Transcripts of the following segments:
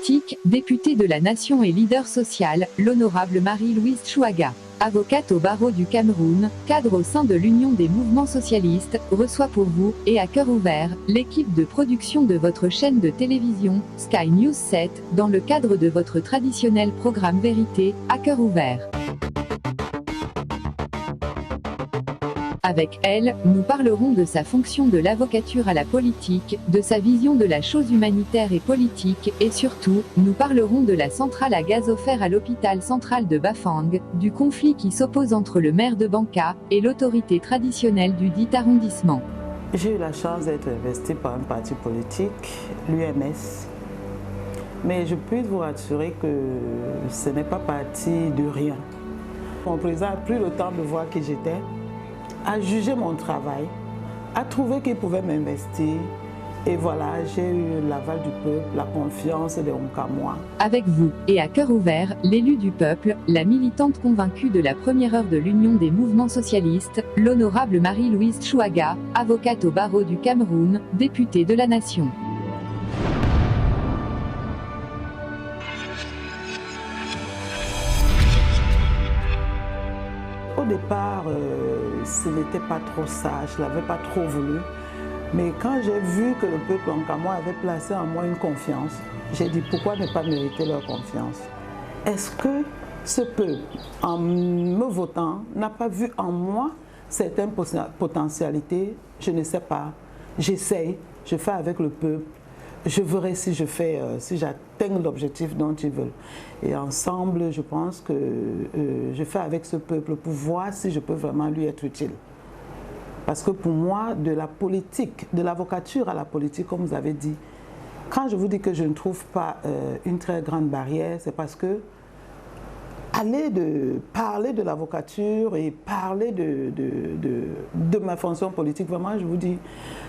Politique, députée de la Nation et leader social, l'honorable Marie-Louise Chouaga, avocate au barreau du Cameroun, cadre au sein de l'Union des mouvements socialistes, reçoit pour vous, et à cœur ouvert, l'équipe de production de votre chaîne de télévision, Sky News 7, dans le cadre de votre traditionnel programme Vérité, à cœur ouvert. Avec elle, nous parlerons de sa fonction de l'avocature à la politique, de sa vision de la chose humanitaire et politique, et surtout, nous parlerons de la centrale à gaz offert à l'hôpital central de Bafang, du conflit qui s'oppose entre le maire de Banka et l'autorité traditionnelle du dit arrondissement. J'ai eu la chance d'être investie par un parti politique, l'UMS. Mais je peux vous rassurer que ce n'est pas parti de rien. Mon président a pris le temps de voir qui j'étais, a jugé mon travail, a trouvé qu'il pouvait m'investir. Et voilà, j'ai eu l'aval du peuple, la confiance des Onkamois. Avec vous, et à cœur ouvert, l'élu du peuple, la militante convaincue de la première heure de l'Union des mouvements socialistes, l'honorable Marie-Louise Chouaga, avocate au barreau du Cameroun, députée de la Nation. Au départ, ce n'était pas trop sage, je ne l'avais pas trop voulu. Mais quand j'ai vu que le peuple onkamois avait placé en moi une confiance, j'ai dit pourquoi ne pas mériter leur confiance? Est-ce que ce peuple, en me votant, n'a pas vu en moi certaines potentialités? Je ne sais pas. J'essaye, je fais avec le peuple. Je verrai si j'atteins l'objectif dont ils veulent. Et ensemble, je pense que je fais avec ce peuple pour voir si je peux vraiment lui être utile. Parce que pour moi, de la politique, de l'avocature à la politique, comme vous avez dit, quand je vous dis que je ne trouve pas une très grande barrière, c'est parce que parler de l'avocature et parler de ma fonction politique, vraiment, je vous dis,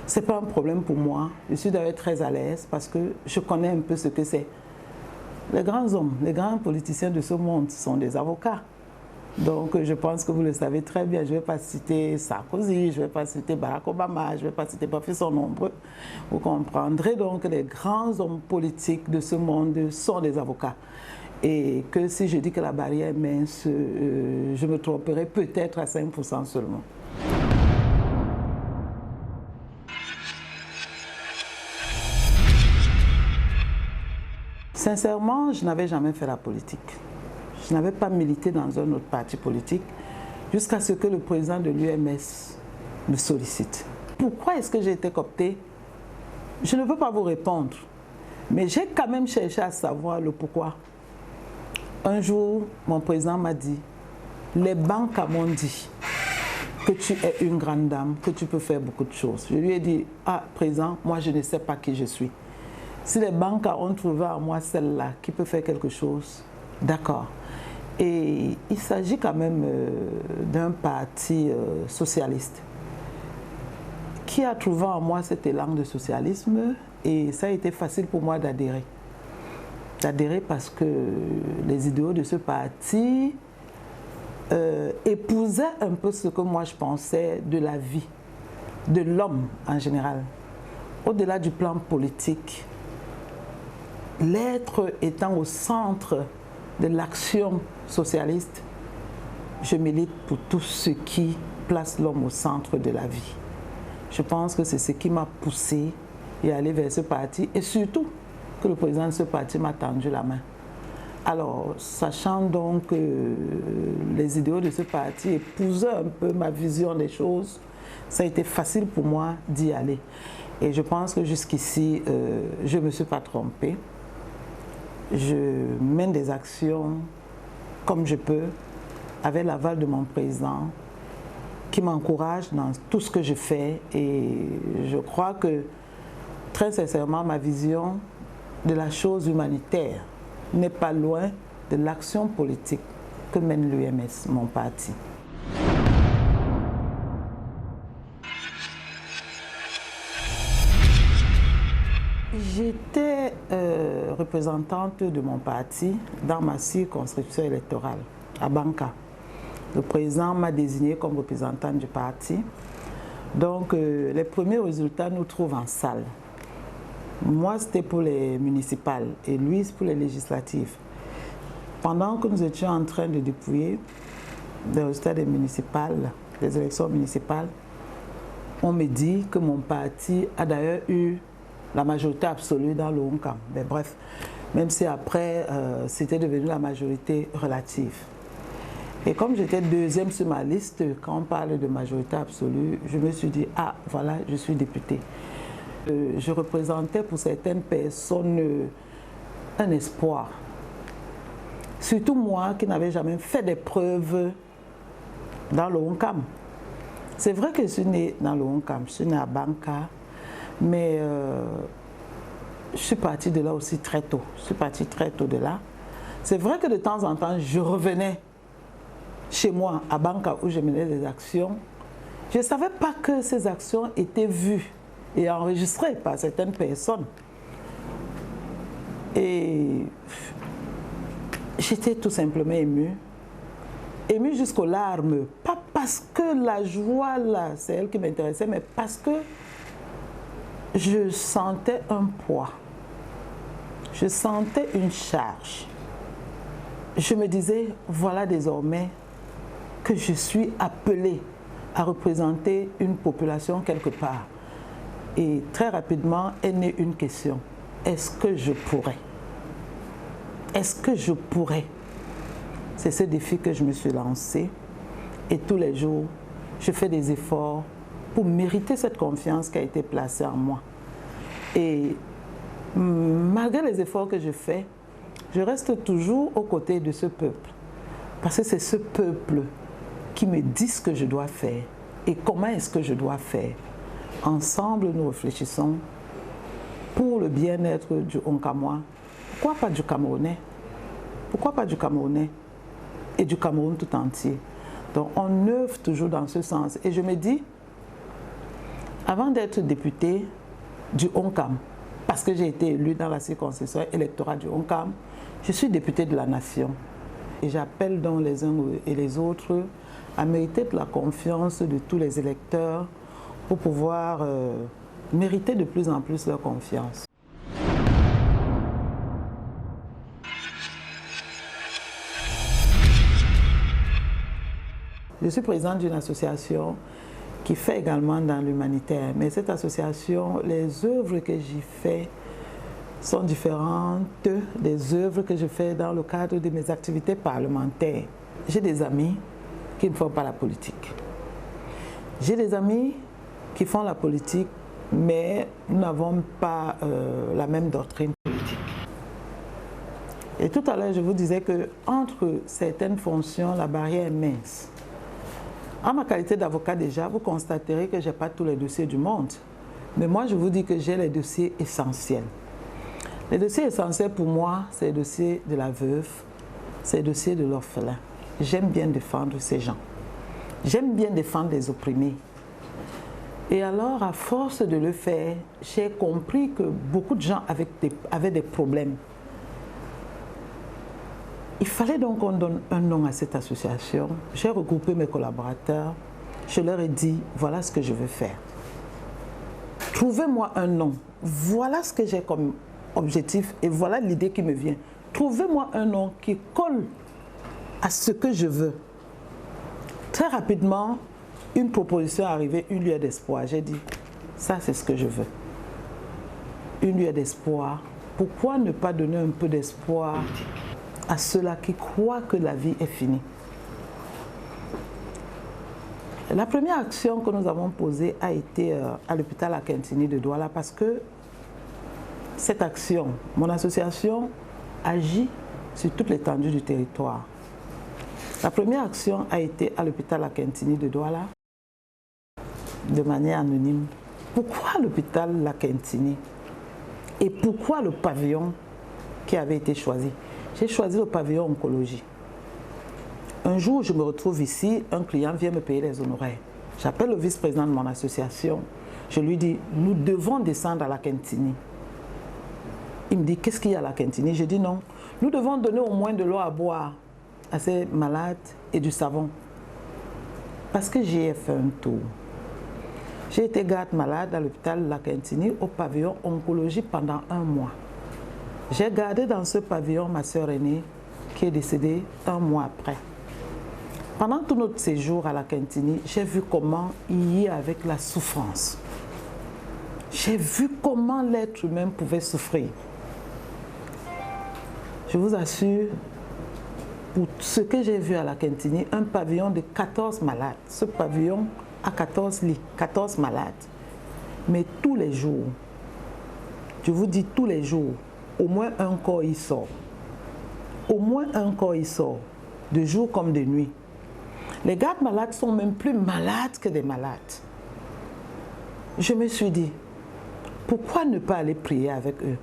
ce n'est pas un problème pour moi. Je suis d'ailleurs très à l'aise parce que je connais un peu ce que c'est. Les grands hommes, les grands politiciens de ce monde sont des avocats. Donc je pense que vous le savez très bien. Je ne vais pas citer Sarkozy, je ne vais pas citer Barack Obama, je ne vais pas citer professeur nombreux. Vous comprendrez donc que les grands hommes politiques de ce monde sont des avocats. Et que si je dis que la barrière est mince, je me tromperai peut-être à 5% seulement. Sincèrement, je n'avais jamais fait la politique. Je n'avais pas milité dans un autre parti politique jusqu'à ce que le président de l'UMS me sollicite. Pourquoi est-ce que j'ai été cooptée? Je ne peux pas vous répondre, mais j'ai quand même cherché à savoir le pourquoi. Un jour, mon président m'a dit, les banques m'ont dit que tu es une grande dame, que tu peux faire beaucoup de choses. Je lui ai dit, ah, président, moi je ne sais pas qui je suis. Si les banques ont trouvé en moi celle-là qui peut faire quelque chose, d'accord. Et il s'agit quand même d'un parti socialiste qui a trouvé en moi cet élan de socialisme et ça a été facile pour moi d'adhérer. D'adhérer parce que les idéaux de ce parti épousaient un peu ce que moi je pensais de la vie, de l'homme en général. Au-delà du plan politique, l'être étant au centre de l'action socialiste, je milite pour tout ce qui place l'homme au centre de la vie. Je pense que c'est ce qui m'a poussé à aller vers ce parti et surtout que le président de ce parti m'a tendu la main. Alors, sachant donc que les idéaux de ce parti épousaient un peu ma vision des choses, ça a été facile pour moi d'y aller. Et je pense que jusqu'ici, je ne me suis pas trompée. Je mène des actions comme je peux, avec l'aval de mon président, qui m'encourage dans tout ce que je fais. Et je crois que, très sincèrement, ma vision de la chose humanitaire n'est pas loin de l'action politique que mène l'UMS, mon parti. J'étais représentante de mon parti dans ma circonscription électorale, à Banka. Le président m'a désignée comme représentante du parti. Donc, les premiers résultats nous trouvent en salle. Moi, c'était pour les municipales et lui, c'est pour les législatives. Pendant que nous étions en train de dépouiller les résultats des municipales, des élections municipales, on me dit que mon parti a d'ailleurs eu la majorité absolue dans le Honkam. Mais bref, même si après, c'était devenu la majorité relative. Et comme j'étais deuxième sur ma liste, quand on parle de majorité absolue, je me suis dit, ah, voilà, je suis députée. Je représentais pour certaines personnes un espoir. Surtout moi qui n'avais jamais fait des preuves dans le Honkam. C'est vrai que je suis née dans le Honkam, je suis née à Banka, mais je suis partie de là aussi très tôt. Je suis partie très tôt de là. C'est vrai que de temps en temps, je revenais chez moi à Banka où je menais des actions. Je ne savais pas que ces actions étaient vues et enregistrées par certaines personnes. Et j'étais tout simplement émue. Émue jusqu'aux larmes. Pas parce que la joie, là, c'est elle qui m'intéressait, mais parce que je sentais un poids. Je sentais une charge. Je me disais, voilà désormais que je suis appelée à représenter une population quelque part. Et très rapidement est née une question. Est-ce que je pourrais? Est-ce que je pourrais? C'est ce défi que je me suis lancé. Et tous les jours, je fais des efforts pour mériter cette confiance qui a été placée en moi. Et malgré les efforts que je fais, je reste toujours aux côtés de ce peuple. Parce que c'est ce peuple qui me dit ce que je dois faire et comment est-ce que je dois faire. Ensemble, nous réfléchissons pour le bien-être du Honkamois. Pourquoi pas du Camerounais? Pourquoi pas du Camerounais et du Cameroun tout entier? Donc on œuvre toujours dans ce sens. Et je me dis, avant d'être députée du Honkam, parce que j'ai été élue dans la circonscription électorale du Honkam, je suis députée de la nation. Et j'appelle donc les uns et les autres à mériter de la confiance de tous les électeurs pour pouvoir mériter de plus en plus leur confiance. Je suis présidente d'une association qui fait également dans l'humanitaire. Mais cette association, les œuvres que j'y fais sont différentes des œuvres que je fais dans le cadre de mes activités parlementaires. J'ai des amis qui ne font pas la politique. J'ai des amis qui font la politique, mais nous n'avons pas la même doctrine politique. Et tout à l'heure, je vous disais qu'entre certaines fonctions, la barrière est mince. En ma qualité d'avocat déjà, vous constaterez que je n'ai pas tous les dossiers du monde. Mais moi, je vous dis que j'ai les dossiers essentiels. Les dossiers essentiels pour moi, c'est les dossiers de la veuve, c'est les dossiers de l'orphelin. J'aime bien défendre ces gens. J'aime bien défendre les opprimés. Et alors, à force de le faire, j'ai compris que beaucoup de gens avaient des problèmes. Il fallait donc qu'on donne un nom à cette association. J'ai regroupé mes collaborateurs. Je leur ai dit, voilà ce que je veux faire. Trouvez-moi un nom. Voilà ce que j'ai comme objectif et voilà l'idée qui me vient. Trouvez-moi un nom qui colle à ce que je veux. Très rapidement, une proposition est arrivée, une lueur d'espoir. J'ai dit, ça c'est ce que je veux. Une lueur d'espoir. Pourquoi ne pas donner un peu d'espoir à ceux-là qui croient que la vie est finie? La première action que nous avons posée a été à l'hôpital Akintini de Douala parce que cette action, mon association agit sur toute l'étendue du territoire. La première action a été à l'hôpital Akintini de Douala de manière anonyme. Pourquoi l'hôpital Akintini et pourquoi le pavillon qui avait été choisi? J'ai choisi le pavillon oncologie. Un jour, je me retrouve ici, un client vient me payer les honoraires. J'appelle le vice-président de mon association. Je lui dis, nous devons descendre à l'Akintini. Il me dit, qu'est-ce qu'il y a à l'Akintini? Je dis non, nous devons donner au moins de l'eau à boire à ces malades et du savon. Parce que j'ai fait un tour. J'ai été garde malade à l'hôpital La Quintini au pavillon oncologie pendant 1 mois. J'ai gardé dans ce pavillon ma sœur aînée qui est décédée 1 mois après. Pendant tout notre séjour à La Quintini, j'ai vu comment il y a avec la souffrance. J'ai vu comment l'être humain pouvait souffrir. Je vous assure, pour ce que j'ai vu à La Quintini, un pavillon de 14 malades. Ce pavillon a 14 lits, 14 malades. Mais tous les jours, je vous dis tous les jours, au moins un corps y sort. Au moins un corps y sort, de jour comme de nuit. Les gardes malades sont même plus malades que des malades. Je me suis dit, pourquoi ne pas aller prier avec eux?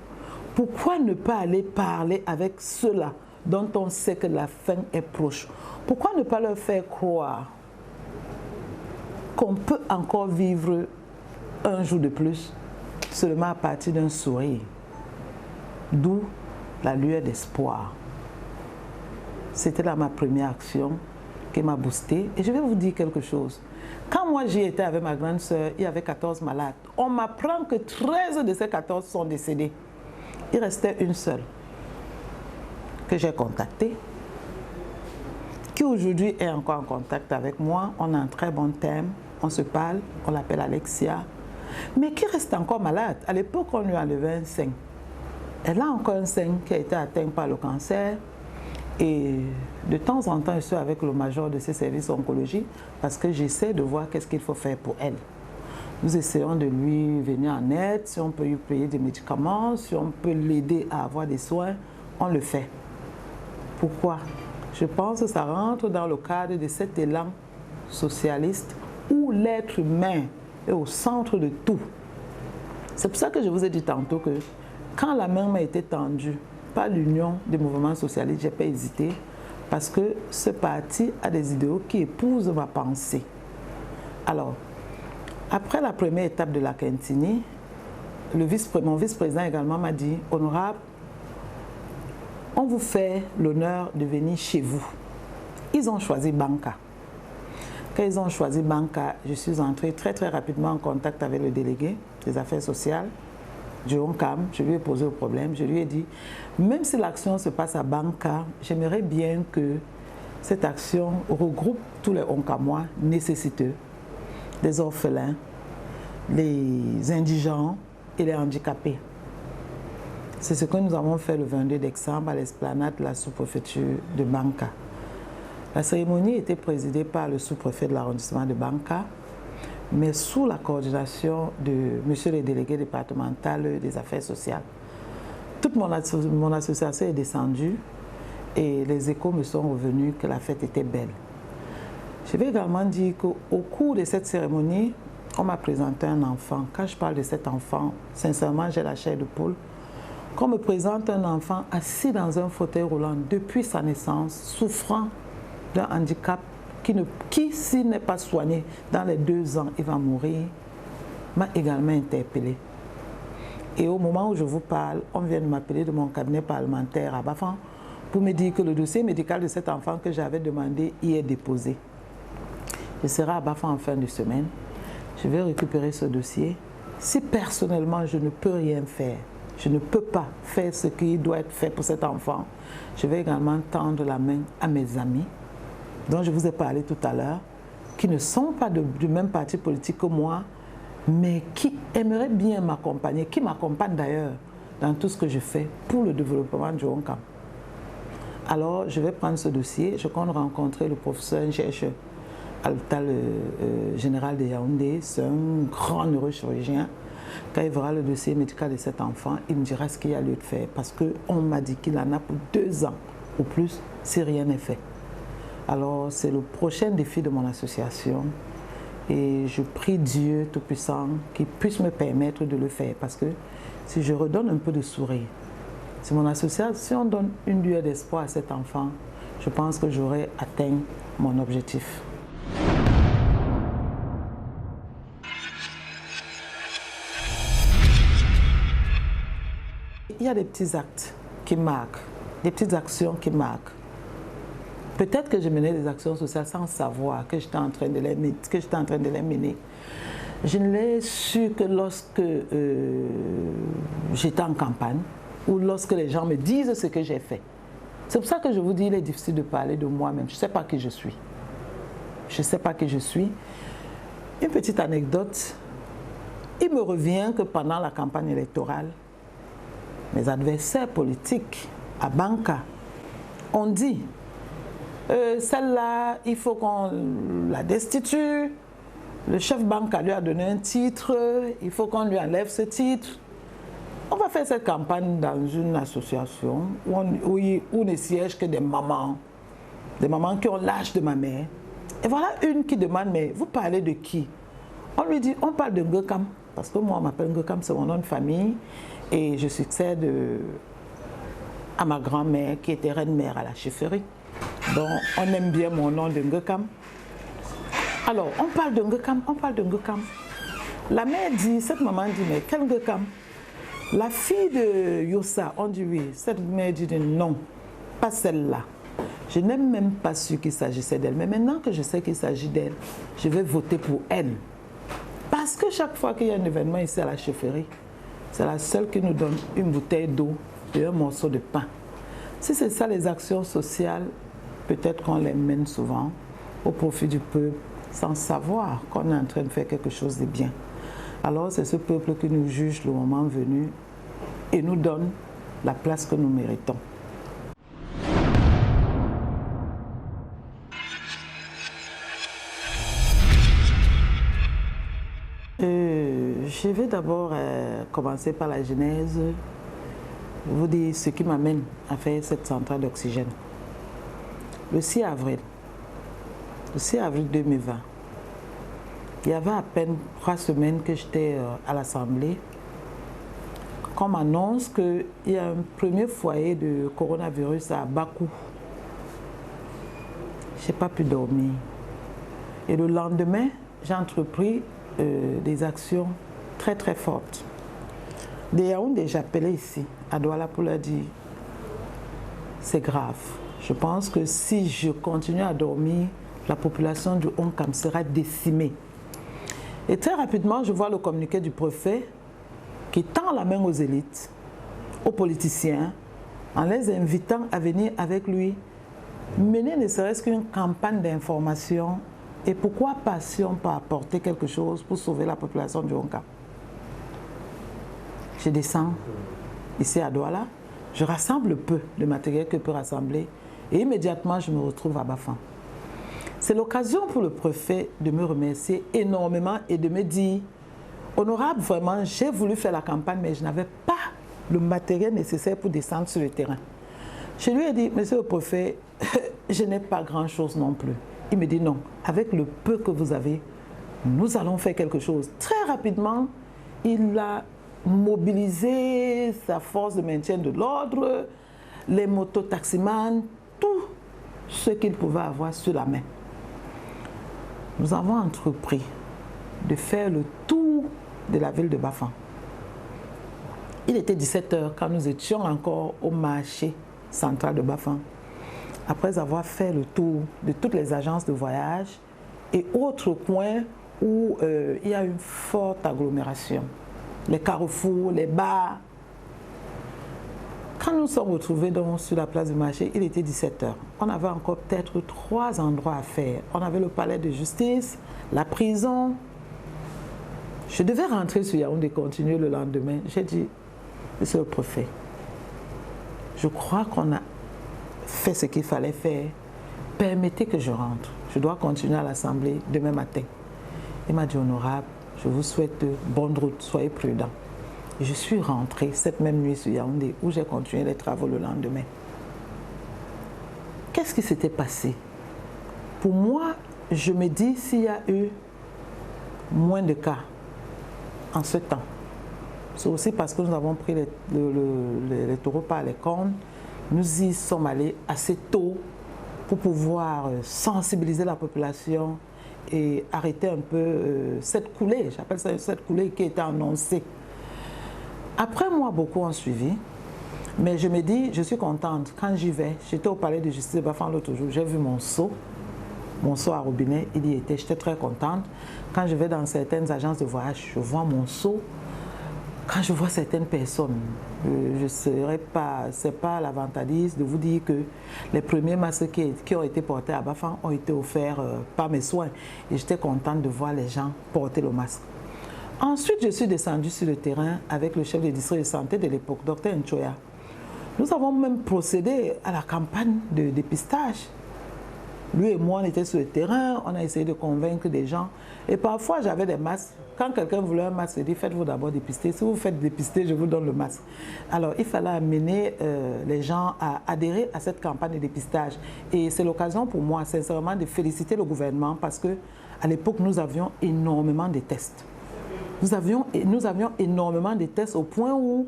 Pourquoi ne pas aller parler avec ceux-là dont on sait que la fin est proche? Pourquoi ne pas leur faire croire qu'on peut encore vivre un jour de plus seulement à partir d'un sourire? D'où la lueur d'espoir. C'était là ma première action qui m'a boostée. Et je vais vous dire quelque chose. Quand moi j'y étais avec ma grande sœur, il y avait 14 malades. On m'apprend que 13 de ces 14 sont décédés. Il restait une seule que j'ai contactée, qui aujourd'hui est encore en contact avec moi. On a un très bon thème, on se parle, on l'appelle Alexia, mais qui reste encore malade. À l'époque, on lui a enlevé un sein. Elle a encore un sein qui a été atteint par le cancer. Et de temps en temps, je suis avec le major de ces services oncologie parce que j'essaie de voir qu'est-ce qu'il faut faire pour elle. Nous essayons de lui venir en aide, si on peut lui payer des médicaments, si on peut l'aider à avoir des soins, on le fait. Pourquoi? Je pense que ça rentre dans le cadre de cet élan socialiste où l'être humain est au centre de tout. C'est pour ça que je vous ai dit tantôt que quand la main m'a été tendue par l'Union des mouvements socialistes, je n'ai pas hésité parce que ce parti a des idéaux qui épousent ma pensée. Alors, après la première étape de La Quintini, mon vice-président également m'a dit « Honorable, on vous fait l'honneur de venir chez vous. » Ils ont choisi Banca. Quand ils ont choisi Banca, je suis entrée très rapidement en contact avec le délégué des affaires sociales, John Cam. Je lui ai posé le problème. Je lui ai dit, même si l'action se passe à Banca, j'aimerais bien que cette action regroupe tous les Onkamois nécessiteux, les orphelins, les indigents et les handicapés. C'est ce que nous avons fait le 22 décembre à l'esplanade de la sous-préfecture de Banca. La cérémonie était présidée par le sous-préfet de l'arrondissement de Banca, mais sous la coordination de monsieur le délégué départemental des affaires sociales. Toute mon association est descendue et les échos me sont revenus que la fête était belle. Je vais également dire qu'au cours de cette cérémonie, on m'a présenté un enfant. Quand je parle de cet enfant, sincèrement, j'ai la chair de poule. Qu'on me présente un enfant assis dans un fauteuil roulant depuis sa naissance, souffrant d'un handicap qui, s'il n'est pas soigné, dans les 2 ans, il va mourir, m'a également interpellée. Et au moment où je vous parle, on vient de m'appeler de mon cabinet parlementaire à Bafan pour me dire que le dossier médical de cet enfant que j'avais demandé y est déposé. Je serai à Bafan en fin de semaine. Je vais récupérer ce dossier. Si personnellement je ne peux rien faire, je ne peux pas faire ce qui doit être fait pour cet enfant, je vais également tendre la main à mes amis, dont je vous ai parlé tout à l'heure, qui ne sont pas du même parti politique que moi, mais qui aimeraient bien m'accompagner, qui m'accompagnent d'ailleurs dans tout ce que je fais pour le développement du Honkam. Alors, je vais prendre ce dossier, je compte rencontrer le professeur Ncheche à l'hôpital général de Yaoundé, c'est un grand neurochirurgien. Quand il verra le dossier médical de cet enfant, il me dira ce qu'il y a lieu de faire, parce qu'on m'a dit qu'il en a pour 2 ans ou plus si rien n'est fait. Alors, c'est le prochain défi de mon association et je prie Dieu Tout-Puissant qu'il puisse me permettre de le faire parce que si je redonne un peu de sourire, si mon association donne une lueur d'espoir à cet enfant, je pense que j'aurai atteint mon objectif. Il y a des petits actes qui marquent, des petites actions qui marquent. Peut-être que je menais des actions sociales sans savoir que j'étais en train de les mener. Je ne l'ai su que lorsque j'étais en campagne ou lorsque les gens me disent ce que j'ai fait. C'est pour ça que je vous dis, il est difficile de parler de moi-même. Je ne sais pas qui je suis. Je ne sais pas qui je suis. Une petite anecdote. Il me revient que pendant la campagne électorale, mes adversaires politiques à Banca ont dit celle-là, il faut qu'on la destitue. Le chef Banca lui a donné un titre, il faut qu'on lui enlève ce titre. On va faire cette campagne dans une association où ne siègent que des mamans qui ont l'âge de ma mère. Et voilà une qui demande, mais vous parlez de qui? On lui dit, on parle de Ngekam, parce que moi on m'appelle Ngekam, c'est mon nom de famille, et je succède à ma grand-mère qui était reine-mère à la chefferie. Donc on aime bien mon nom de Ngekam. Alors, on parle de Ngekam, on parle de Ngekam. La mère dit, cette maman dit, mais quel Ngekam? La fille de Yossa, on dit oui. Cette mère dit non, pas celle-là. Je n'ai même pas su qu'il s'agissait d'elle. Mais maintenant que je sais qu'il s'agit d'elle, je vais voter pour elle. Parce que chaque fois qu'il y a un événement ici à la chefferie, c'est la seule qui nous donne une bouteille d'eau et un morceau de pain. Si c'est ça les actions sociales, peut-être qu'on les mène souvent au profit du peuple, sans savoir qu'on est en train de faire quelque chose de bien. Alors c'est ce peuple qui nous juge le moment venu et nous donne la place que nous méritons. Je vais d'abord commencer par la genèse, vous dire ce qui m'amène à faire cette centrale d'oxygène. Le 6 avril 2020, il y avait à peine 3 semaines que j'étais à l'Assemblée, qu'on m'annonce qu'il y a un premier foyer de coronavirus à Bakou. Je n'ai pas pu dormir. Et le lendemain, j'ai entrepris des actions très très fortes. Des Yaoundé, j'ai appelé ici, à Douala, pour leur dire, c'est grave. Je pense que si je continue à dormir, la population du Onkam sera décimée. Et très rapidement, je vois le communiqué du préfet qui tend la main aux élites, aux politiciens, en les invitant à venir avec lui mener ne serait-ce qu'une campagne d'information. Et pourquoi pas si on peut apporter quelque chose pour sauver la population du Onkam? Je descends ici à Douala, je rassemble peu de matériel que je peux rassembler et immédiatement je me retrouve à Bafan. C'est l'occasion pour le préfet de me remercier énormément et de me dire, honorable, vraiment, j'ai voulu faire la campagne, mais je n'avais pas le matériel nécessaire pour descendre sur le terrain. Je lui ai dit, monsieur le préfet, je n'ai pas grand-chose non plus. Il me dit non, avec le peu que vous avez, nous allons faire quelque chose. Très rapidement, il a mobilisé sa force de maintien de l'ordre, les mototaximans, tout ce qu'il pouvait avoir sur la main. Nous avons entrepris de faire le tour de la ville de Bafan. Il était 17 h quand nous étions encore au marché central de Bafan. Après avoir fait le tour de toutes les agences de voyage et autres coins où il y a une forte agglomération. Les carrefours, les bars. Quand nous sommes retrouvés donc sur la place du marché, il était 17 h. On avait encore peut-être 3 endroits à faire. On avait le palais de justice, la prison. Je devais rentrer sur Yaoundé et continuer le lendemain. J'ai dit, monsieur le préfet, je crois qu'on a fait ce qu'il fallait faire. Permettez que je rentre. Je dois continuer à l'Assemblée demain matin. Il m'a dit, honorable, je vous souhaite bonne route, soyez prudent. Et je suis rentrée cette même nuit sur Yaoundé où j'ai continué les travaux le lendemain. Qu'est-ce qui s'était passé? Pour moi, je me dis s'il y a eu moins de cas en ce temps. C'est aussi parce que nous avons pris les taureaux par les cornes. Nous y sommes allés assez tôt pour pouvoir sensibiliser la population et arrêter un peu cette coulée, j'appelle ça cette coulée qui était annoncée. Après moi, beaucoup ont suivi, mais je me dis, je suis contente. Quand j'y vais, j'étais au palais de justice de Bafan l'autre jour, j'ai vu mon sceau mon seau à robinet, il y était, j'étais très contente. Quand je vais dans certaines agences de voyage, je vois mon seau. Quand je vois certaines personnes, je ne serais pas, c'est pas l'avantage de vous dire que les premiers masques qui ont été portés à Bafang ont été offerts par mes soins. Et j'étais contente de voir les gens porter le masque. Ensuite, je suis descendue sur le terrain avec le chef de district de santé de l'époque, Dr Nchoya. Nous avons même procédé à la campagne de dépistage. Lui et moi, on était sur le terrain, on a essayé de convaincre des gens. Et parfois, j'avais des masques. Quand quelqu'un voulait un masque, je dis, faites-vous d'abord dépister. Si vous faites dépister, je vous donne le masque. Alors, il fallait amener les gens à adhérer à cette campagne de dépistage. Et c'est l'occasion pour moi, sincèrement, de féliciter le gouvernement parce qu'à l'époque, nous avions énormément de tests. Nous avions énormément de tests au point où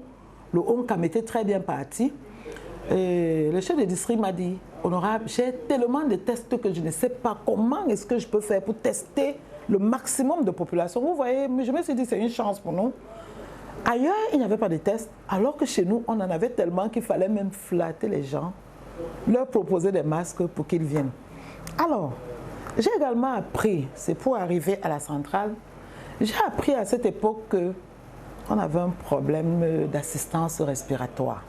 le ONCAM était très bien parti. Et le chef de district m'a dit, honorable, j'ai tellement de tests que je ne sais pas comment est-ce que je peux faire pour tester le maximum de population. Vous voyez, je me suis dit, c'est une chance pour nous. Ailleurs, il n'y avait pas de tests, alors que chez nous, on en avait tellement qu'il fallait même flatter les gens, leur proposer des masques pour qu'ils viennent. Alors, j'ai également appris, c'est pour arriver à la centrale, j'ai appris à cette époque qu'on avait un problème d'assistance respiratoire.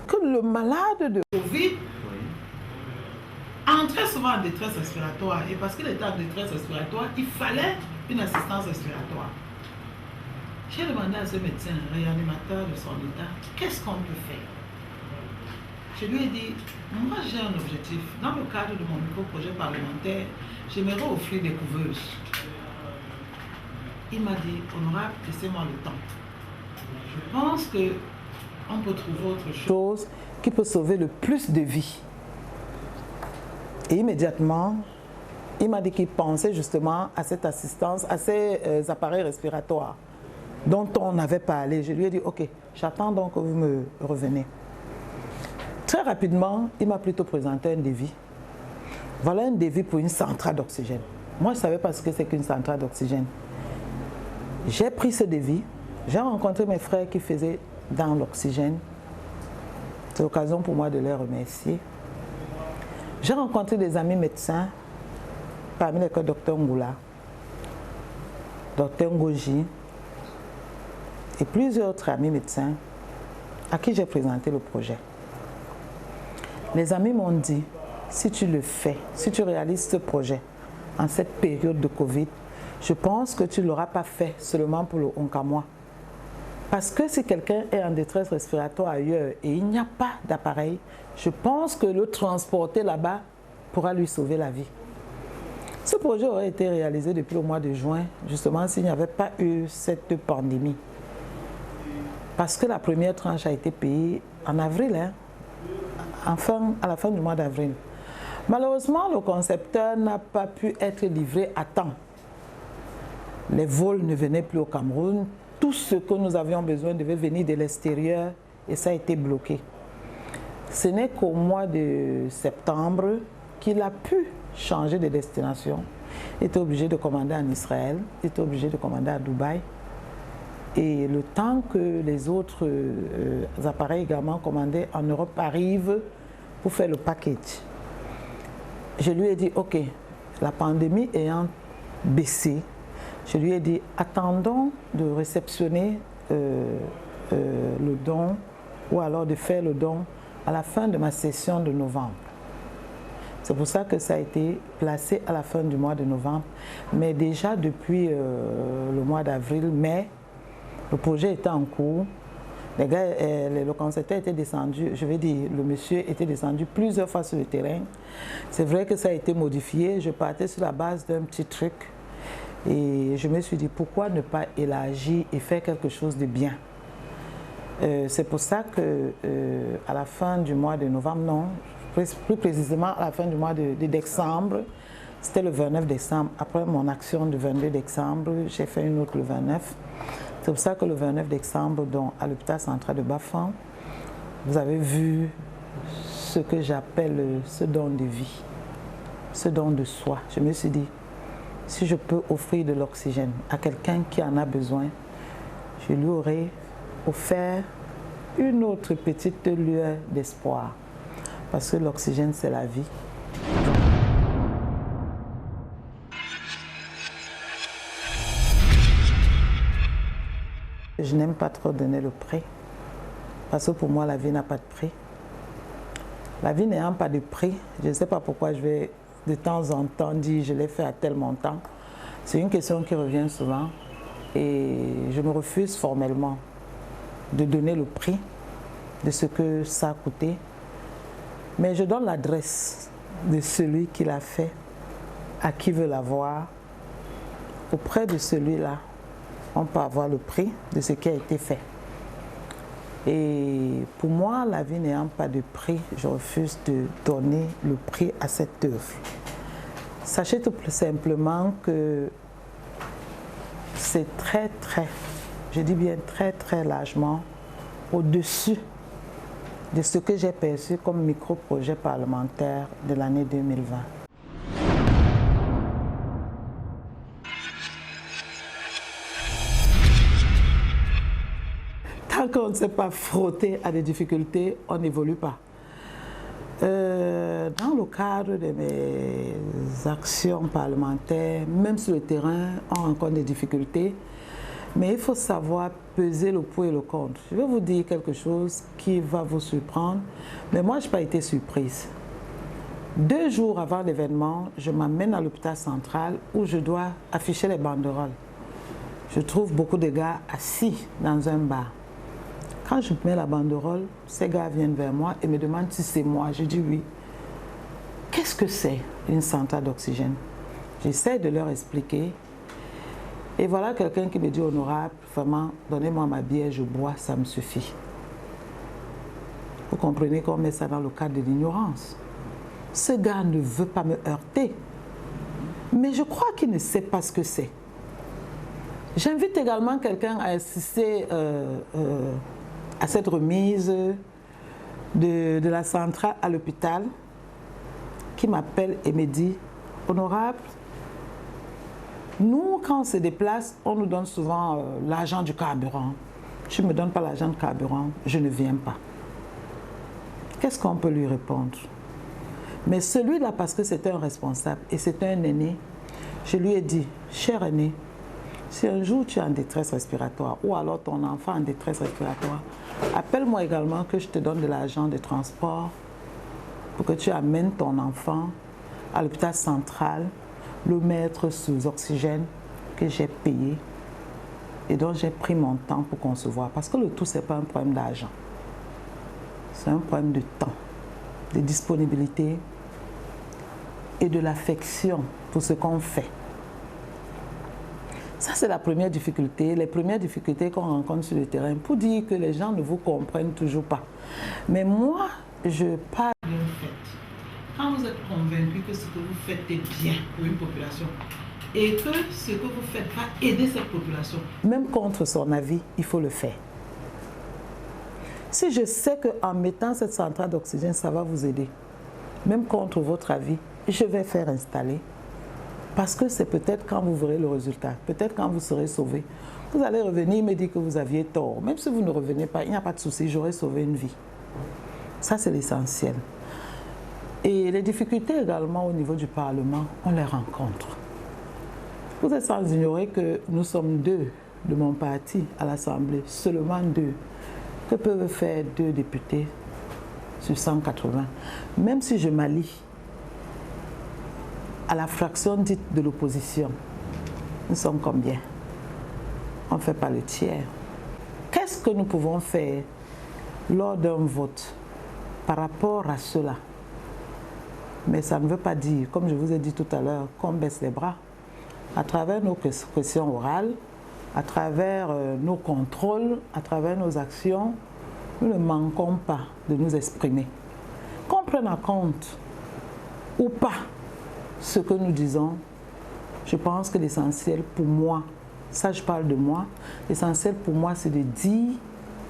Que le malade de Covid entrait souvent en détresse respiratoire. Et parce qu'il était en détresse respiratoire, il fallait une assistance respiratoire. J'ai demandé à ce médecin réanimateur de son état, qu'est-ce qu'on peut faire? Je lui ai dit, moi j'ai un objectif. Dans le cadre de mon nouveau projet parlementaire, j'aimerais offrir des couveuses. Il m'a dit, honorable, laissez-moi le temps. Je pense qu'on peut trouver autre chose qui peut sauver le plus de vies. Et immédiatement, il m'a dit qu'il pensait justement à cette assistance, à ces appareils respiratoires dont on avait parlé. Je lui ai dit, ok, j'attends donc que vous me revenez. Très rapidement, il m'a plutôt présenté un devis. Voilà un devis pour une centrale d'oxygène. Moi, je ne savais pas ce que c'est qu'une centrale d'oxygène. J'ai pris ce devis, j'ai rencontré mes frères qui faisaient dans l'oxygène. C'est l'occasion pour moi de les remercier. J'ai rencontré des amis médecins, parmi lesquels Dr Ngoula, Dr Ngoji et plusieurs autres amis médecins à qui j'ai présenté le projet. Les amis m'ont dit, si tu le fais, si tu réalises ce projet en cette période de Covid, je pense que tu ne l'auras pas fait seulement pour le Onkamois. Parce que si quelqu'un est en détresse respiratoire ailleurs et il n'y a pas d'appareil, je pense que le transporter là-bas pourra lui sauver la vie. Ce projet aurait été réalisé depuis le mois de juin, justement s'il n'y avait pas eu cette pandémie. Parce que la première tranche a été payée en avril, à la fin du mois d'avril. Malheureusement, le concepteur n'a pas pu être livré à temps. Les vols ne venaient plus au Cameroun. Tout ce que nous avions besoin devait venir de l'extérieur et ça a été bloqué. Ce n'est qu'au mois de septembre qu'il a pu changer de destination. Il était obligé de commander en Israël, il était obligé de commander à Dubaï. Et le temps que les autres appareils également commandés en Europe arrivent pour faire le package. Je lui ai dit, ok, la pandémie ayant baissé, je lui ai dit, attendons de réceptionner le don ou alors de faire le don à la fin de ma session de novembre. C'est pour ça que ça a été placé à la fin du mois de novembre. Mais déjà depuis le mois d'avril, mai, le projet était en cours. Les gars, le concepteur était descendu, je vais dire, le monsieur était descendu plusieurs fois sur le terrain. C'est vrai que ça a été modifié. Je partais sur la base d'un petit truc. Et je me suis dit, pourquoi ne pas élargir et faire quelque chose de bien? C'est pour ça que à la fin du mois de novembre, non, plus précisément à la fin du mois de décembre, c'était le 29 décembre. Après mon action du 22 décembre, j'ai fait une autre le 29. C'est pour ça que le 29 décembre, à l'hôpital central de Bafang, vous avez vu ce que j'appelle ce don de vie, ce don de soi. Je me suis dit, si je peux offrir de l'oxygène à quelqu'un qui en a besoin, je lui aurais offert une autre petite lueur d'espoir. Parce que l'oxygène, c'est la vie. Je n'aime pas trop donner le prix, parce que pour moi, la vie n'a pas de prix. La vie n'ayant pas de prix, je ne sais pas pourquoi je vais de temps en temps dire je l'ai fait à tel montant. C'est une question qui revient souvent et je me refuse formellement de donner le prix de ce que ça a coûté. Mais je donne l'adresse de celui qui l'a fait, à qui veut l'avoir. Auprès de celui-là, on peut avoir le prix de ce qui a été fait. Et pour moi, la vie n'ayant pas de prix, je refuse de donner le prix à cette œuvre. Sachez tout simplement que c'est très, je dis bien très largement au-dessus de ce que j'ai perçu comme micro-projet parlementaire de l'année 2020. Tant qu'on ne s'est pas frotté à des difficultés, on n'évolue pas. Dans le cadre de mes actions parlementaires, même sur le terrain, on rencontre des difficultés, mais il faut savoir peser le pour et le contre. Je vais vous dire quelque chose qui va vous surprendre, mais moi, je n'ai pas été surprise. 2 jours avant l'événement, je m'amène à l'hôpital central où je dois afficher les banderoles. Je trouve beaucoup de gars assis dans un bar. Quand je mets la banderole, ces gars viennent vers moi et me demandent si c'est moi. Je dis oui. Qu'est-ce que c'est une centrale d'oxygène? J'essaie de leur expliquer. Et voilà quelqu'un qui me dit honorable, vraiment, donnez-moi ma bière, je bois, ça me suffit. Vous comprenez qu'on met ça dans le cadre de l'ignorance. Ce gars ne veut pas me heurter. Mais je crois qu'il ne sait pas ce que c'est. J'invite également quelqu'un à assister à cette remise de la centrale à l'hôpital qui m'appelle et me dit « Honorable, nous, quand on se déplace, on nous donne souvent l'argent du carburant. Je ne me donne pas l'argent du carburant, je ne viens pas. » Qu'est-ce qu'on peut lui répondre? Mais celui-là, parce que c'est un responsable et c'est un aîné, je lui ai dit « Cher aîné, si un jour tu es en détresse respiratoire ou alors ton enfant en détresse respiratoire, appelle-moi également que je te donne de l'argent de transport pour que tu amènes ton enfant à l'hôpital central, le mettre sous oxygène que j'ai payé et dont j'ai pris mon temps pour concevoir. Parce que le tout, ce n'est pas un problème d'argent. C'est un problème de temps, de disponibilité et de l'affection pour ce qu'on fait. Ça, c'est la première difficulté, les premières difficultés qu'on rencontre sur le terrain pour dire que les gens ne vous comprennent toujours pas. Mais moi, je parle d'un fait. Quand vous êtes convaincu que ce que vous faites est bien pour une population et que ce que vous faites va aider cette population, même contre son avis, il faut le faire. Si je sais qu'en mettant cette centrale d'oxygène, ça va vous aider, même contre votre avis, je vais faire installer. Parce que c'est peut-être quand vous verrez le résultat, peut-être quand vous serez sauvé, vous allez revenir et me dire que vous aviez tort. Même si vous ne revenez pas, il n'y a pas de souci, j'aurai sauvé une vie. Ça, c'est l'essentiel. Et les difficultés également au niveau du Parlement, on les rencontre. Vous êtes sans ignorer que nous sommes 2 de mon parti à l'Assemblée, seulement 2. Que peuvent faire 2 députés sur 180? Même si je m'allie à la fraction dite de l'opposition, nous sommes combien? On ne fait pas le tiers. Qu'est-ce que nous pouvons faire lors d'un vote par rapport à cela? Mais ça ne veut pas dire, comme je vous ai dit tout à l'heure, qu'on baisse les bras. À travers nos questions orales, à travers nos contrôles, à travers nos actions, nous ne manquons pas de nous exprimer. Qu'on prenne en compte ou pas ce que nous disons, je pense que l'essentiel pour moi, ça je parle de moi, l'essentiel pour moi c'est de dire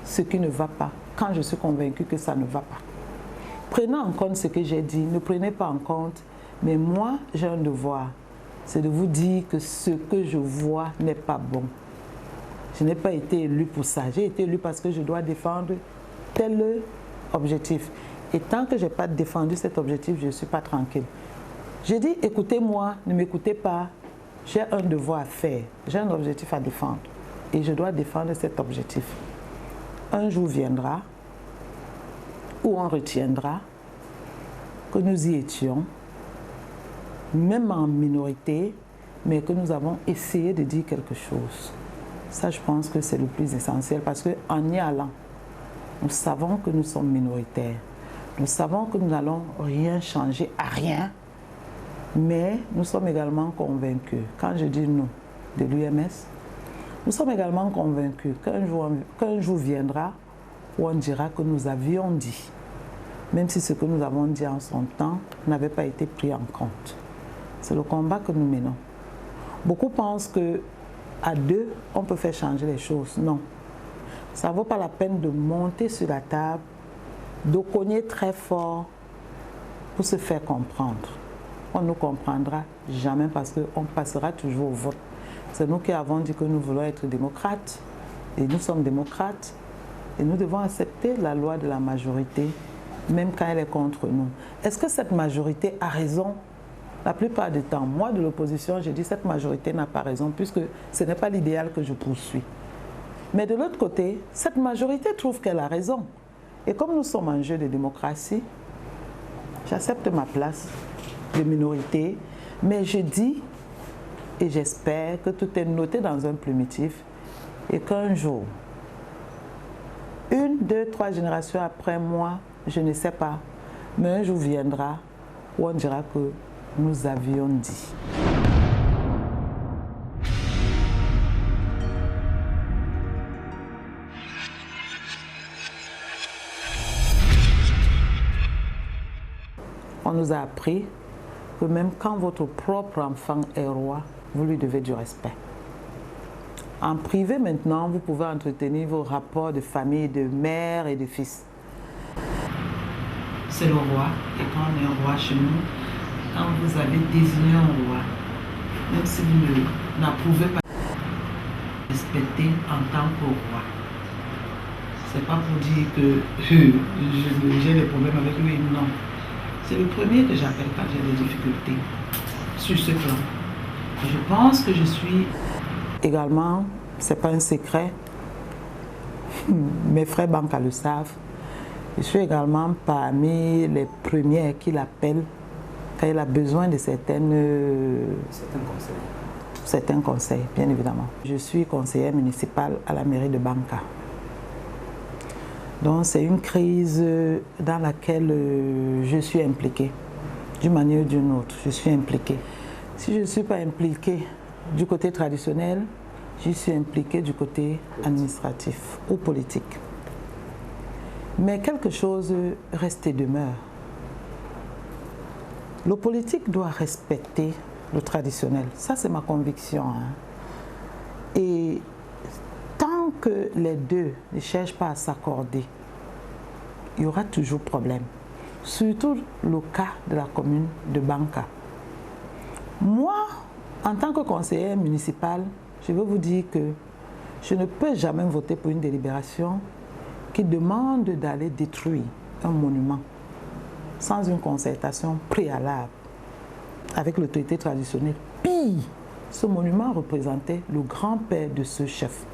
ce qui ne va pas, quand je suis convaincue que ça ne va pas. Prenez en compte ce que j'ai dit, ne prenez pas en compte, mais moi j'ai un devoir, c'est de vous dire que ce que je vois n'est pas bon. Je n'ai pas été élu pour ça, j'ai été élu parce que je dois défendre tel objectif. Et tant que je n'ai pas défendu cet objectif, je ne suis pas tranquille. J'ai dit, écoutez-moi, ne m'écoutez pas, j'ai un devoir à faire, j'ai un objectif à défendre. et je dois défendre cet objectif. Un jour viendra où on retiendra que nous y étions, même en minorité, mais que nous avons essayé de dire quelque chose. Ça, je pense que c'est le plus essentiel parce qu'en y allant, nous savons que nous sommes minoritaires. Nous savons que nous n'allons rien changer à rien, mais nous sommes également convaincus. Quand je dis nous, de l'UMS, nous sommes également convaincus qu'un jour viendra où on dira que nous avions dit, même si ce que nous avons dit en son temps n'avait pas été pris en compte. C'est le combat que nous menons. Beaucoup pensent qu'à deux, on peut faire changer les choses. Non. Ça ne vaut pas la peine de monter sur la table, de cogner très fort pour se faire comprendre. On ne nous comprendra jamais parce qu'on passera toujours au vote. C'est nous qui avons dit que nous voulons être démocrates et nous sommes démocrates et nous devons accepter la loi de la majorité, même quand elle est contre nous. Est-ce que cette majorité a raison? La plupart du temps, moi de l'opposition, je dis cette majorité n'a pas raison puisque ce n'est pas l'idéal que je poursuis. Mais de l'autre côté, cette majorité trouve qu'elle a raison. Et comme nous sommes en jeu de démocratie, j'accepte ma place de minorité, mais je dis et j'espère que tout est noté dans un plumitif et qu'un jour, 1, 2, 3 générations après moi, je ne sais pas, mais un jour viendra où on dira que nous avions dit. On nous a appris que même quand votre propre enfant est roi, vous lui devez du respect. En privé maintenant, vous pouvez entretenir vos rapports de famille, de mère et de fils. C'est le roi, et quand on est un roi chez nous, quand vous avez désigné un roi, même si vous n'approuvez pas, respecter en tant que roi. C'est pas pour dire que j'ai des problèmes avec lui, non. C'est le premier que j'appelle quand j'ai des difficultés sur ce plan. Je pense que je suis également, c'est pas un secret, mes frères Banca le savent, je suis également parmi les premiers qui l'appellent quand il a besoin de certains conseils, bien évidemment. Je suis conseillère municipale à la mairie de Banca. Donc c'est une crise dans laquelle je suis impliquée, d'une manière ou d'une autre, je suis impliquée. Si je ne suis pas impliquée du côté traditionnel, je suis impliquée du côté administratif ou politique. Mais quelque chose reste et demeure. Le politique doit respecter le traditionnel, ça c'est ma conviction. Et tant que les deux ne cherchent pas à s'accorder, il y aura toujours problème. Surtout le cas de la commune de Banca. Moi, en tant que conseillère municipale, je veux vous dire que je ne peux jamais voter pour une délibération qui demande d'aller détruire un monument sans une concertation préalable avec l'autorité traditionnelle. Pire, ce monument représentait le grand-père de ce chef,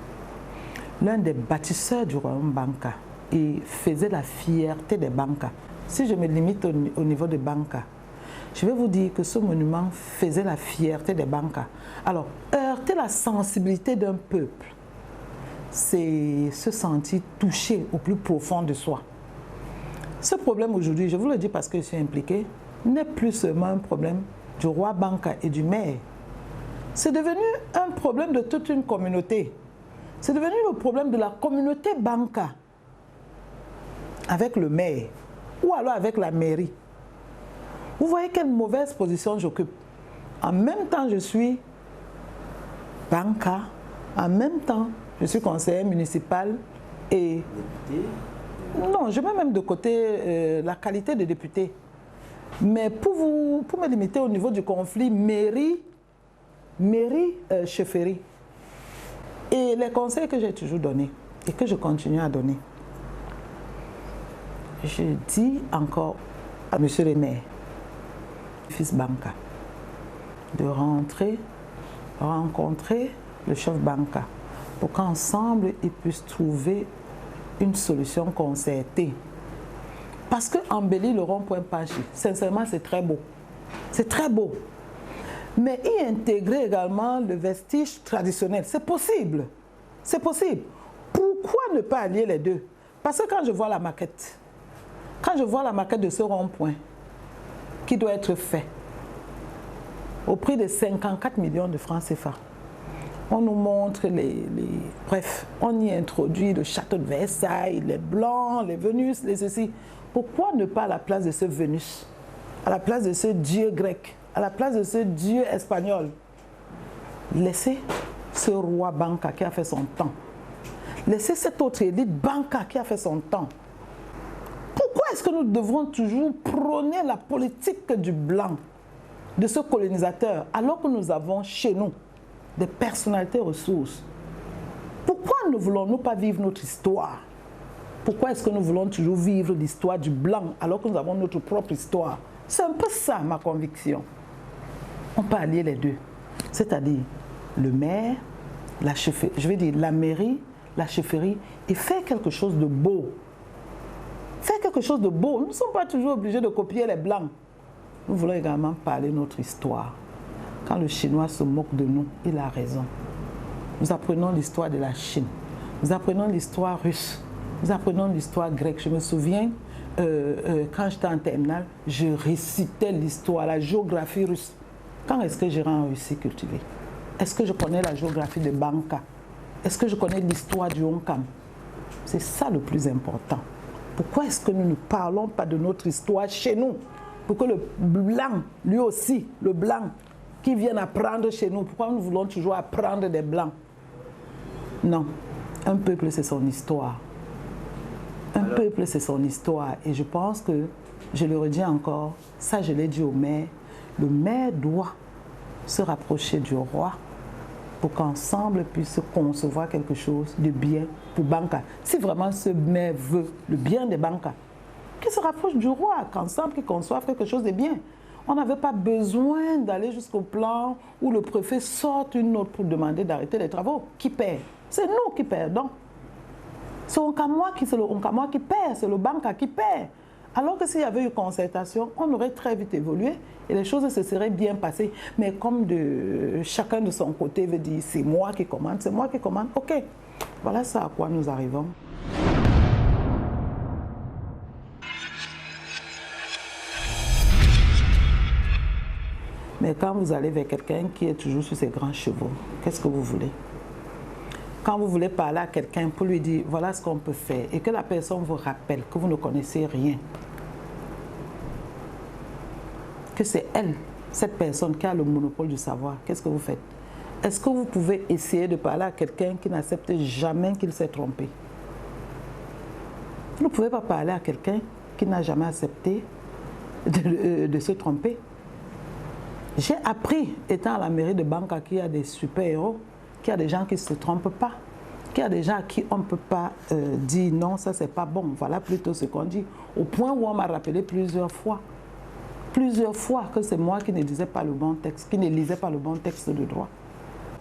l'un des bâtisseurs du royaume Banca, et faisait la fierté des Banca. Si je me limite au niveau de Banca, je vais vous dire que ce monument faisait la fierté des Banca. Alors, heurter la sensibilité d'un peuple, c'est se sentir touché au plus profond de soi. Ce problème aujourd'hui, je vous le dis parce que je suis impliquée, n'est plus seulement un problème du roi Banca et du maire. C'est devenu un problème de toute une communauté. C'est devenu le problème de la communauté Banca avec le maire ou alors avec la mairie. Vous voyez quelle mauvaise position j'occupe. En même temps, je suis Banca, en même temps, je suis conseillère municipale et... Non, je mets même de côté la qualité de député. Mais pour me limiter au niveau du conflit mairie-chefferie, et les conseils que j'ai toujours donnés et que je continue à donner, je dis encore à monsieur le maire, fils Banca, de rencontrer le chef Banca pour qu'ensemble, ils puissent trouver une solution concertée. Parce qu'embellir le rond-point Panchi, sincèrement, c'est très beau. C'est très beau. Mais y intégrer également le vestige traditionnel, c'est possible. C'est possible. Pourquoi ne pas allier les deux? Parce que quand je vois la maquette de ce rond-point qui doit être fait au prix de 54 millions de francs CFA, on nous montre bref, on y introduit le château de Versailles, les Blancs, les Vénus, les ceci. Pourquoi ne pas à la place de ce Vénus, à la place de ce dieu grec, à la place de ce dieu espagnol, laisser ce roi Banca qui a fait son temps, laisser cette autre élite Banca qui a fait son temps. Pourquoi est-ce que nous devrons toujours prôner la politique du blanc, de ce colonisateur, alors que nous avons chez nous des personnalités ressources? Pourquoi ne voulons-nous pas vivre notre histoire? Pourquoi est-ce que nous voulons toujours vivre l'histoire du blanc alors que nous avons notre propre histoire? C'est un peu ça ma conviction. On peut allier les deux. C'est-à-dire le maire, la chefferie, je vais dire la mairie, la chefferie, et faire quelque chose de beau. Faire quelque chose de beau. Nous ne sommes pas toujours obligés de copier les blancs. Nous voulons également parler de notre histoire. Quand le Chinois se moque de nous, il a raison. Nous apprenons l'histoire de la Chine. Nous apprenons l'histoire russe. Nous apprenons l'histoire grecque. Je me souviens, quand j'étais en terminale, je récitais l'histoire, la géographie russe. Quand est-ce que j'irai en Russie cultiver? Est-ce que je connais la géographie de Banca? Est-ce que je connais l'histoire du Honkam? C'est ça le plus important. Pourquoi est-ce que nous ne parlons pas de notre histoire chez nous? Pour que le blanc, lui aussi, le blanc, qui vienne apprendre chez nous. Pourquoi nous voulons toujours apprendre des blancs? Non, un peuple c'est son histoire. Un peuple c'est son histoire. Et je pense que, je le redis encore, ça je l'ai dit au maire, le maire doit se rapprocher du roi pour qu'ensemble puisse concevoir quelque chose de bien pour Banca. Si vraiment ce maire veut le bien des Banca, qu'il se rapproche du roi, qu'ensemble qu'ils conçoivent quelque chose de bien. On n'avait pas besoin d'aller jusqu'au plan où le préfet sorte une note pour demander d'arrêter les travaux. Qui perd? C'est nous qui perdons. C'est le Onkamois qui perd, c'est le Banca qui perd. Alors que s'il y avait eu concertation, on aurait très vite évolué et les choses se seraient bien passées. Mais comme chacun de son côté veut dire c'est moi qui commande, c'est moi qui commande, ok. Voilà ça à quoi nous arrivons. Mais quand vous allez vers quelqu'un qui est toujours sur ses grands chevaux, qu'est-ce que vous voulez? Quand vous voulez parler à quelqu'un pour lui dire voilà ce qu'on peut faire et que la personne vous rappelle que vous ne connaissez rien, que c'est elle, cette personne qui a le monopole du savoir, qu'est-ce que vous faites? Est-ce que vous pouvez essayer de parler à quelqu'un qui n'accepte jamais qu'il s'est trompé? Vous ne pouvez pas parler à quelqu'un qui n'a jamais accepté de se tromper. J'ai appris, étant à la mairie de Banca, qu'il y a des super-héros, qu'il y a des gens qui ne se trompent pas, qu'il y a des gens à qui on ne peut pas dire non, ça c'est pas bon, voilà plutôt ce qu'on dit. Au point où on m'a rappelé plusieurs fois que c'est moi qui ne lisais pas le bon texte, de droit.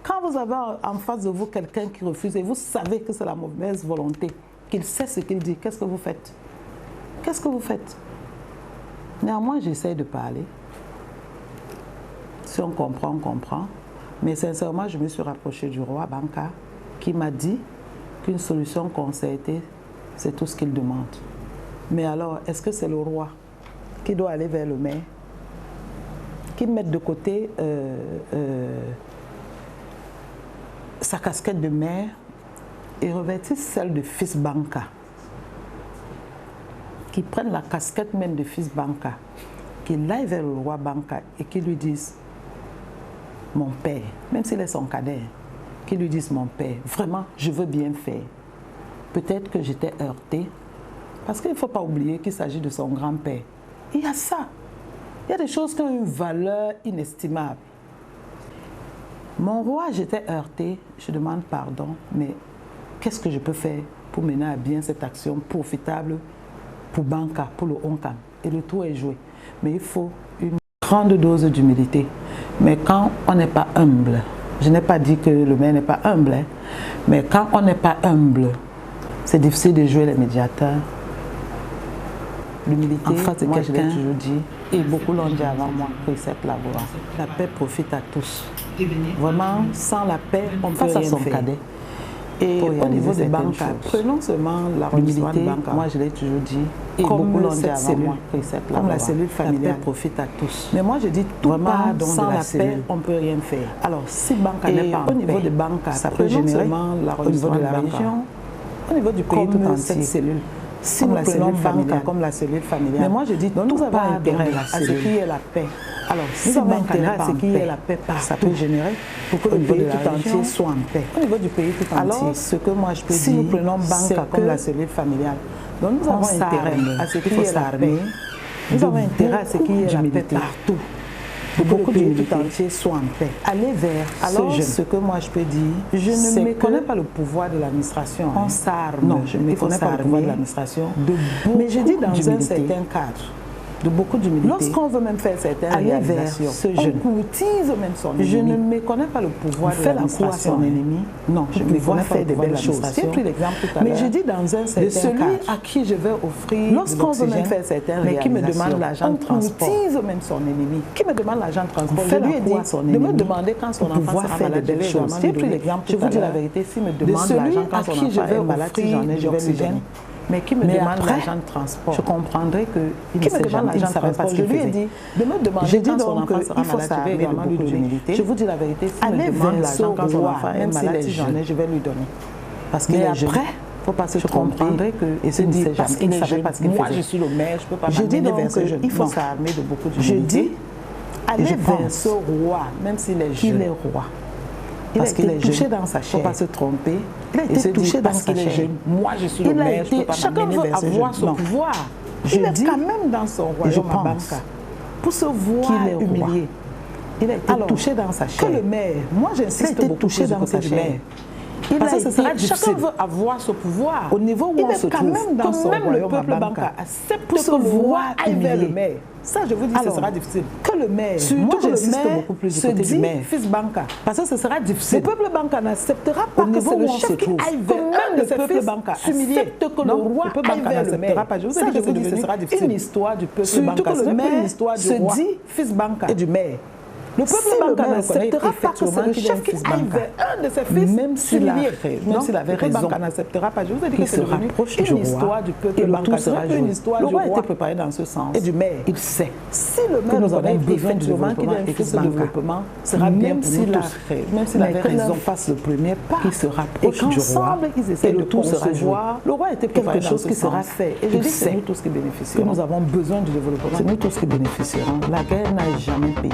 Quand vous avez en face de vous quelqu'un qui refuse et vous savez que c'est la mauvaise volonté, qu'il sait ce qu'il dit, qu'est-ce que vous faites? Qu'est-ce que vous faites? Néanmoins, j'essaie de parler. Si on comprend, on comprend. Mais sincèrement, je me suis rapprochée du roi Banca qui m'a dit qu'une solution concertée, c'est tout ce qu'il demande. Mais alors, est-ce que c'est le roi qui doit aller vers le maire, qui mette de côté sa casquette de maire et revêtisse celle de fils Banca, qui prenne la casquette même de fils Banca, qu'il aille vers le roi Banca et qu'il lui dise mon père, même s'il est son cadet, qu'il lui dise mon père, vraiment, je veux bien faire. Peut-être que j'étais heurtée, parce qu'il ne faut pas oublier qu'il s'agit de son grand-père. Il y a ça. Il y a des choses qui ont une valeur inestimable. Mon roi, j'étais heurtée, je demande pardon, mais qu'est-ce que je peux faire pour mener à bien cette action profitable pour Banca, pour le Honkam? Et le tour est joué. Mais il faut une grande dose d'humilité. Mais quand on n'est pas humble, Je n'ai pas dit que le maire n'est pas humble, hein, mais quand on n'est pas humble, c'est difficile de jouer les médiateurs. L'humilité, en fait, moi je l'ai toujours dit, et beaucoup l'ont dit avant moi, précepte la voix. La paix profite à tous. Vraiment, sans la paix, on peut rien faire. Cadet. Et au niveau des banques, prenons seulement l'arrondissement de Banca. Moi je l'ai toujours dit, et beaucoup l'ont dit avant moi, précepte la voix. Comme la cellule familiale, la paix profite à tous. Mais moi je dis tout vraiment, sans la paix, on ne peut rien faire. Alors si Banca n'est pas en paix, au niveau de Banca, ça peut générer au niveau de la région, au niveau du pays tout entier. Si nous prenons Banca comme la cellule familiale, mais moi je dis, nous avons intérêt à ce qu'il y ait la paix. Alors, si nous avons intérêt à ce qu'il y ait la paix, ça peut générer pour que le pays tout entier soit en paix. Au niveau du pays tout entier, alors ce que moi je peux dire, si nous prenons Banca comme la cellule familiale, donc nous avons intérêt à ce qu'il y ait la paix. Nous avons intérêt à ce qu'il y ait la paix partout. Pour que le pays tout entier soit en paix. Aller vers ce que moi je peux dire, je ne méconnais pas le pouvoir de l'administration. On s'arme. Non, je ne méconnais pas le pouvoir de l'administration. Mais je dis dans un certain cadre, de beaucoup d'humilité. Lorsqu'on veut même faire certaines réalisations, on courtise même son ennemi. Je ne méconnais pas le pouvoir de l'administration. Son ennemi. Non, je me méconnais pas des belles choses. J'ai pris l'exemple tout à l'heure. Mais je dis dans un certain cadre, celui à qui je vais offrir lorsqu'on veut même faire certaines réalisations, mais qui me demande l'argent de transport. On courtise même son ennemi. Qui me demande l'argent de transport. Je lui ai dit de me demander quand son enfant sera malade. Des belles choses. J'ai pris l'exemple tout à l'heure. Je vous dis la vérité, s'il me demande l'argent quand son enfant est malade, si j'en ai, je vais lui donner. Mais qui me demande l'argent de transport, je comprendrai qu'il ne sait jamais, il ne savait pas ce qu'il faisait. Je lui ai dit de me demander quand son enfant sera malade, je vais également lui donner. Je vous dis la vérité, s'il me demande l'argent quand son enfant est malade, si j'en ai, je vais lui donner. Parce qu'il est jeune. Faut pas se tromper. Je comprendrai que et se dit parce qu'il ne savait pas ce qu'il faisait. Moi, je suis le maire, je ne peux pas m'amener vers ce jeune. Il faut s'armer de beaucoup d'humilité. Je dis, allez vers ce roi, même s'il est jeune. Il est roi. Il a été touché dans sa chair. Il ne faut pas se tromper. Il a été touché dans sa chair. Moi, je suis le maire, je ne peux pas m'amener vers ce jeune. Chacun veut avoir son pouvoir. Il est quand même dans son royaume à Banca. Pour se voir humilié. Il a été touché dans sa chair. Que le maire, moi j'insiste beaucoup touché dans sa chair. Parce que ce sera difficile. Chacun veut avoir ce pouvoir. Au niveau où on se trouve, même dans son royaume à Banca, accepte pour se voir aille vers le maire. Ça, je vous dis, ce sera difficile. Que le maire, moi j'insiste beaucoup plus du côté du maire, fils Banca, parce que ce sera difficile. Le peuple Banca n'acceptera pas que c'est le chef qui aille vers un de ses fils Banca. Accepte que le roi aille vers le maire. Ça, je vous dis, ce sera difficile. Une histoire du peuple Banca. Surtout que le maire se dit fils Banca et du maire. Le peuple Banca n'acceptera pas que c'est le chef qui aille vers un de ses fils, même s'il avait raison. Le Banca n'acceptera pas. Je vous ai dit que c'est une histoire du peuple Banca, sera une histoire du roi. Le roi était préparé dans ce sens. Et du maire. Il sait. Si le maire nous avons besoin du développement et que ce développement sera bien pour nous tous. Même s'il avait raison, fasse le premier pas, qui se rapproche du roi. Ils essaient de tout se voir. Le roi était préparé dans ce sens. Quelque chose qui sera fait. Et je dis que c'est nous tous qui bénéficierons. Que nous avons besoin du développement. C'est nous tous qui bénéficierons. La guerre n'a jamais payé.